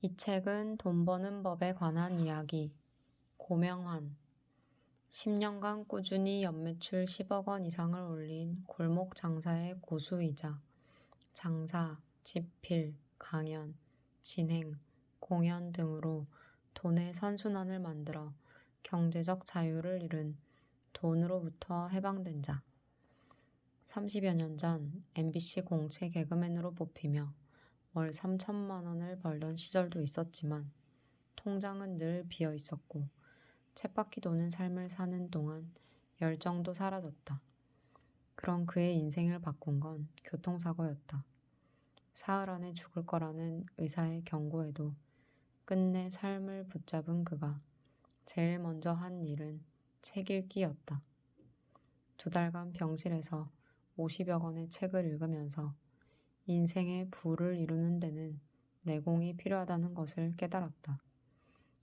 이 책은 돈 버는 법에 관한 이야기. 고명환. 10년간 꾸준히 연매출 10억 원 이상을 올린 골목 장사의 고수이자 장사, 집필, 강연, 진행, 공연 등으로 돈의 선순환을 만들어 경제적 자유를 이룬 돈으로부터 해방된 자. 30여 년 전 MBC 공채 개그맨으로 뽑히며 월 3천만 원을 벌던 시절도 있었지만 통장은 늘 비어 있었고 쳇바퀴 도는 삶을 사는 동안 열정도 사라졌다. 그런 그의 인생을 바꾼 건 교통사고였다. 사흘 안에 죽을 거라는 의사의 경고에도 끝내 삶을 붙잡은 그가 제일 먼저 한 일은 책 읽기였다. 2달간 병실에서 50여 권의 책을 읽으면서 인생의 부를 이루는 데는 내공이 필요하다는 것을 깨달았다.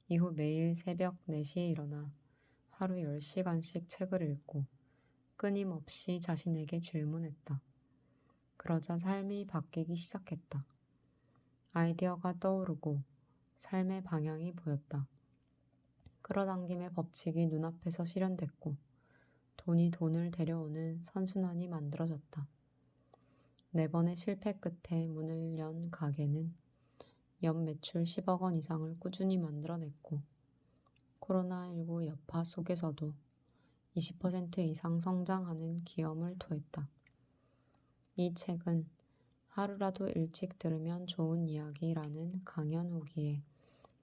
이후 매일 새벽 4시에 일어나 하루 10시간씩 책을 읽고 끊임없이 자신에게 질문했다. 그러자 삶이 바뀌기 시작했다. 아이디어가 떠오르고 삶의 방향이 보였다. 끌어당김의 법칙이 눈앞에서 실현됐고 돈이 돈을 데려오는 선순환이 만들어졌다. 4번의 실패 끝에 문을 연 가게는 연 매출 10억 원 이상을 꾸준히 만들어냈고 코로나19 여파 속에서도 20% 이상 성장하는 기염을 토했다. 이 책은 하루라도 일찍 들으면 좋은 이야기라는 강연 후기에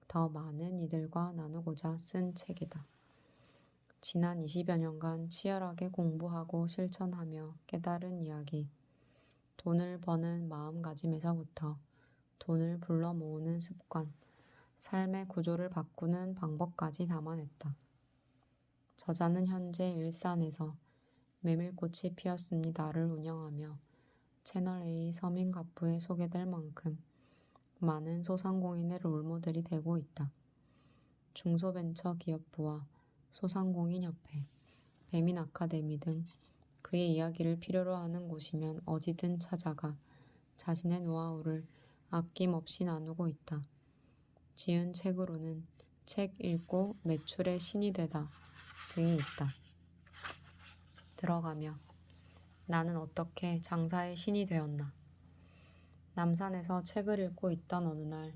더 많은 이들과 나누고자 쓴 책이다. 지난 20여 년간 치열하게 공부하고 실천하며 깨달은 이야기, 돈을 버는 마음가짐에서부터 돈을 불러 모으는 습관, 삶의 구조를 바꾸는 방법까지 담아냈다. 저자는 현재 일산에서 메밀꽃이 피었습니다를 운영하며 채널A 서민가부에 소개될 만큼 많은 소상공인의 롤모델이 되고 있다. 중소벤처기업부와 소상공인협회, 배민아카데미 등 그의 이야기를 필요로 하는 곳이면 어디든 찾아가 자신의 노하우를 아낌없이 나누고 있다. 지은 책으로는 책 읽고 매출의 신이 되다 등이 있다. 들어가며 나는 어떻게 장사의 신이 되었나. 남산에서 책을 읽고 있던 어느 날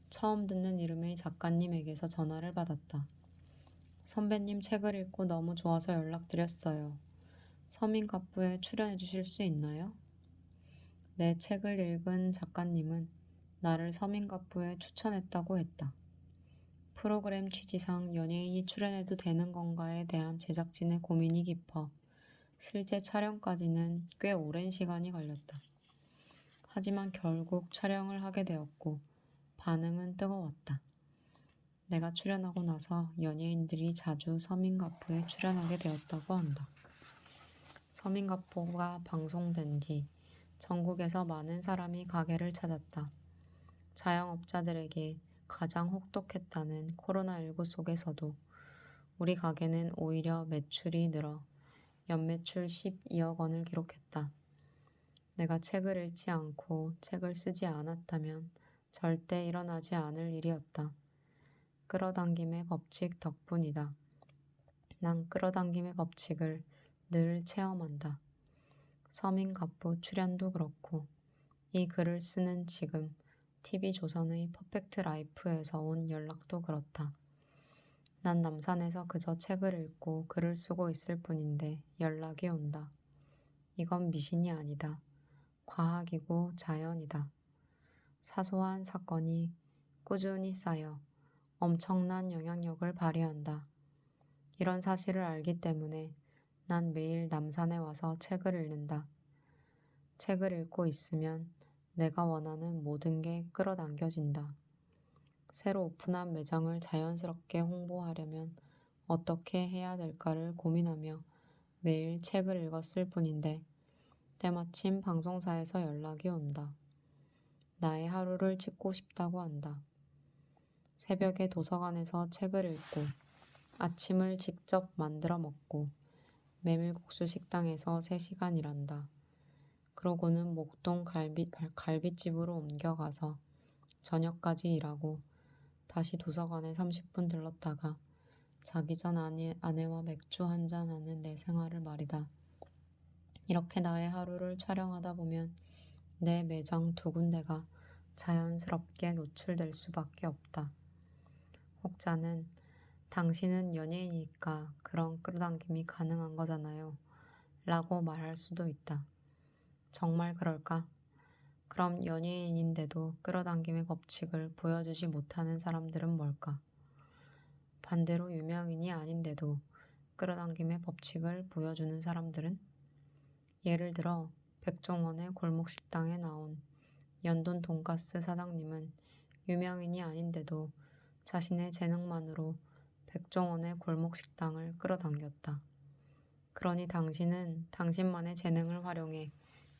처음 듣는 이름의 작가님에게서 전화를 받았다. 선배님 책을 읽고 너무 좋아서 연락드렸어요. 서민갑부에 출연해 주실 수 있나요? 내 책을 읽은 작가님은 나를 서민갑부에 추천했다고 했다. 프로그램 취지상 연예인이 출연해도 되는 건가에 대한 제작진의 고민이 깊어 실제 촬영까지는 꽤 오랜 시간이 걸렸다. 하지만 결국 촬영을 하게 되었고 반응은 뜨거웠다. 내가 출연하고 나서 연예인들이 자주 서민가부에 출연하게 되었다고 한다. 서민가부가 방송된 뒤 전국에서 많은 사람이 가게를 찾았다. 자영업자들에게 가장 혹독했다는 코로나19 속에서도 우리 가게는 오히려 매출이 늘어 연매출 12억 원을 기록했다. 내가 책을 읽지 않고 책을 쓰지 않았다면 절대 일어나지 않을 일이었다. 끌어당김의 법칙 덕분이다. 난 끌어당김의 법칙을 늘 체험한다. 서민갑부 출연도 그렇고 이 글을 쓰는 지금 TV조선의 퍼펙트 라이프에서 온 연락도 그렇다. 난 남산에서 그저 책을 읽고 글을 쓰고 있을 뿐인데 연락이 온다. 이건 미신이 아니다. 과학이고 자연이다. 사소한 사건이 꾸준히 쌓여 엄청난 영향력을 발휘한다. 이런 사실을 알기 때문에 난 매일 남산에 와서 책을 읽는다. 책을 읽고 있으면 내가 원하는 모든 게 끌어당겨진다. 새로 오픈한 매장을 자연스럽게 홍보하려면 어떻게 해야 될까를 고민하며 매일 책을 읽었을 뿐인데 때마침 방송사에서 연락이 온다. 나의 하루를 찍고 싶다고 한다. 새벽에 도서관에서 책을 읽고 아침을 직접 만들어 먹고 메밀국수 식당에서 3시간 일한다. 그러고는 목동 갈비집으로 옮겨가서 저녁까지 일하고 다시 도서관에 30분 들렀다가 자기 전 아내와 맥주 한잔하는 내 생활을 말이다. 이렇게 나의 하루를 촬영하다 보면 내 매장 두 군데가 자연스럽게 노출될 수밖에 없다. 혹자는 당신은 연예인이니까 그런 끌어당김이 가능한 거잖아요. 라고 말할 수도 있다. 정말 그럴까? 그럼 연예인인데도 끌어당김의 법칙을 보여주지 못하는 사람들은 뭘까? 반대로 유명인이 아닌데도 끌어당김의 법칙을 보여주는 사람들은? 예를 들어 백종원의 골목식당에 나온 연돈 돈가스 사장님은 유명인이 아닌데도 자신의 재능만으로 백종원의 골목식당을 끌어당겼다. 그러니 당신은 당신만의 재능을 활용해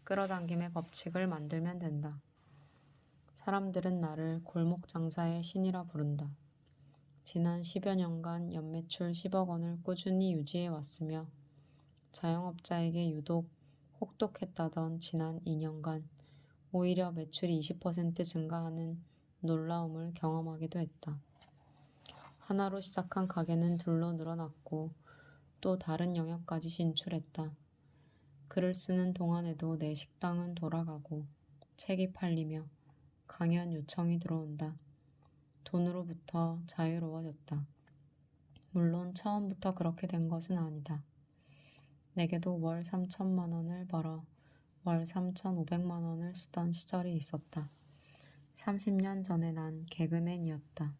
끌어당김의 법칙을 만들면 된다. 사람들은 나를 골목장사의 신이라 부른다. 지난 10여 년간 연매출 10억 원을 꾸준히 유지해 왔으며 자영업자에게 유독 혹독했다던 지난 2년간 오히려 매출이 20% 증가하는 놀라움을 경험하기도 했다. 하나로 시작한 가게는 둘로 늘어났고 또 다른 영역까지 진출했다. 글을 쓰는 동안에도 내 식당은 돌아가고 책이 팔리며 강연 요청이 들어온다. 돈으로부터 자유로워졌다. 물론 처음부터 그렇게 된 것은 아니다. 내게도 월 3천만 원을 벌어 월 3,500만 원을 쓰던 시절이 있었다. 30년 전에 난 개그맨이었다.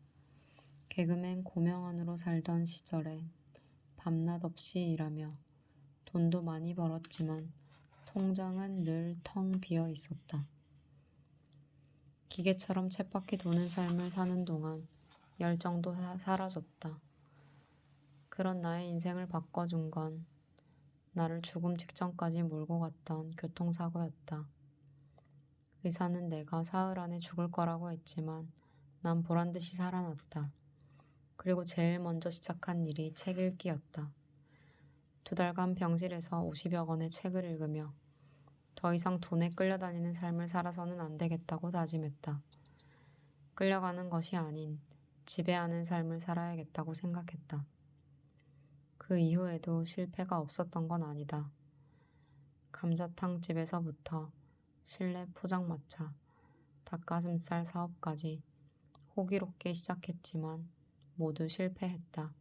개그맨 고명환으로 살던 시절에 밤낮 없이 일하며 돈도 많이 벌었지만 통장은 늘 텅 비어 있었다. 기계처럼 쳇바퀴 도는 삶을 사는 동안 열정도 사라졌다. 그런 나의 인생을 바꿔준 건 나를 죽음 직전까지 몰고 갔던 교통사고였다. 의사는 내가 사흘 안에 죽을 거라고 했지만 난 보란듯이 살아났다. 그리고 제일 먼저 시작한 일이 책 읽기였다. 2달간 병실에서 50여 권의 책을 읽으며 더 이상 돈에 끌려다니는 삶을 살아서는 안 되겠다고 다짐했다. 끌려가는 것이 아닌 지배하는 삶을 살아야겠다고 생각했다. 그 이후에도 실패가 없었던 건 아니다. 감자탕 집에서부터 실내 포장마차, 닭가슴살 사업까지 호기롭게 시작했지만 모두 실패했다.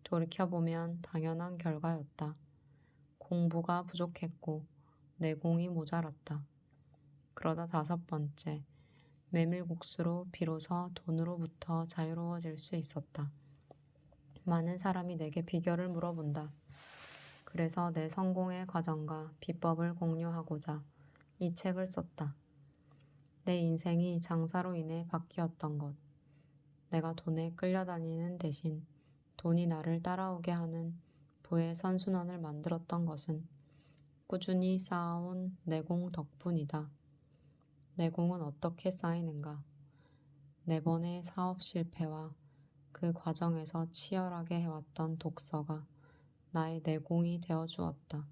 돌이켜보면 당연한 결과였다. 공부가 부족했고 내공이 모자랐다. 그러다 5번째, 메밀국수로 비로소 돈으로부터 자유로워질 수 있었다. 많은 사람이 내게 비결을 물어본다. 그래서 내 성공의 과정과 비법을 공유하고자 이 책을 썼다. 내 인생이 장사로 인해 바뀌었던 것. 내가 돈에 끌려다니는 대신 돈이 나를 따라오게 하는 부의 선순환을 만들었던 것은 꾸준히 쌓아온 내공 덕분이다. 내공은 어떻게 쌓이는가? 4번의 사업 실패와 그 과정에서 치열하게 해왔던 독서가 나의 내공이 되어 주었다.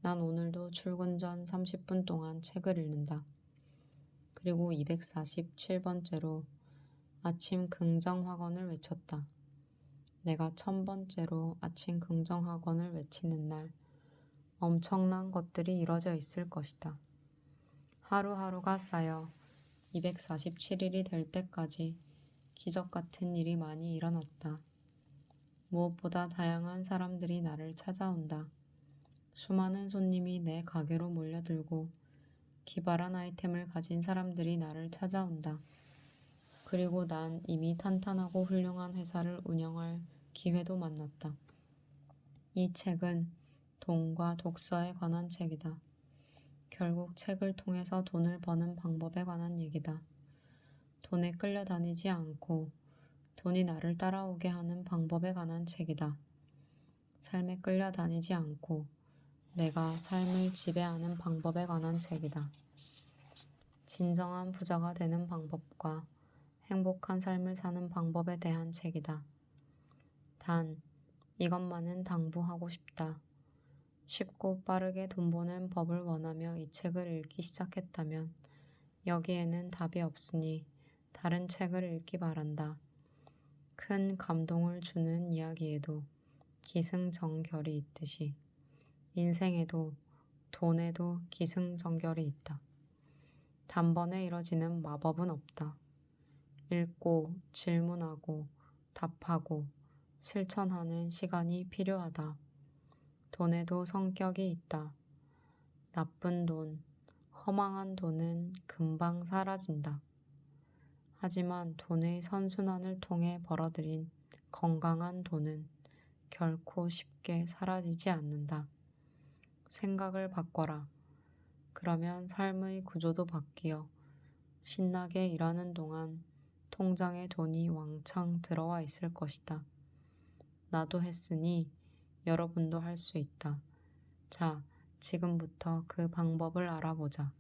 난 오늘도 출근 전 30분 동안 책을 읽는다. 그리고 247번째로 아침 긍정학원을 외쳤다. 내가 1000번째로 아침 긍정학원을 외치는 날 엄청난 것들이 이뤄져 있을 것이다. 하루하루가 쌓여 247일이 될 때까지 기적 같은 일이 많이 일어났다. 무엇보다 다양한 사람들이 나를 찾아온다. 수많은 손님이 내 가게로 몰려들고 기발한 아이템을 가진 사람들이 나를 찾아온다. 그리고 난 이미 탄탄하고 훌륭한 회사를 운영할 기회도 만났다. 이 책은 돈과 독서에 관한 책이다. 결국 책을 통해서 돈을 버는 방법에 관한 얘기다. 돈에 끌려다니지 않고 돈이 나를 따라오게 하는 방법에 관한 책이다. 삶에 끌려다니지 않고 내가 삶을 지배하는 방법에 관한 책이다. 진정한 부자가 되는 방법과 행복한 삶을 사는 방법에 대한 책이다. 단, 이것만은 당부하고 싶다. 쉽고 빠르게 돈 버는 법을 원하며 이 책을 읽기 시작했다면 여기에는 답이 없으니 다른 책을 읽기 바란다. 큰 감동을 주는 이야기에도 기승전결이 있듯이 인생에도 돈에도 기승전결이 있다. 단번에 이뤄지는 마법은 없다. 읽고 질문하고 답하고 실천하는 시간이 필요하다. 돈에도 성격이 있다. 나쁜 돈, 허망한 돈은 금방 사라진다. 하지만 돈의 선순환을 통해 벌어들인 건강한 돈은 결코 쉽게 사라지지 않는다. 생각을 바꿔라. 그러면 삶의 구조도 바뀌어 신나게 일하는 동안 통장에 돈이 왕창 들어와 있을 것이다. 나도 했으니 여러분도 할 수 있다. 자, 지금부터 그 방법을 알아보자.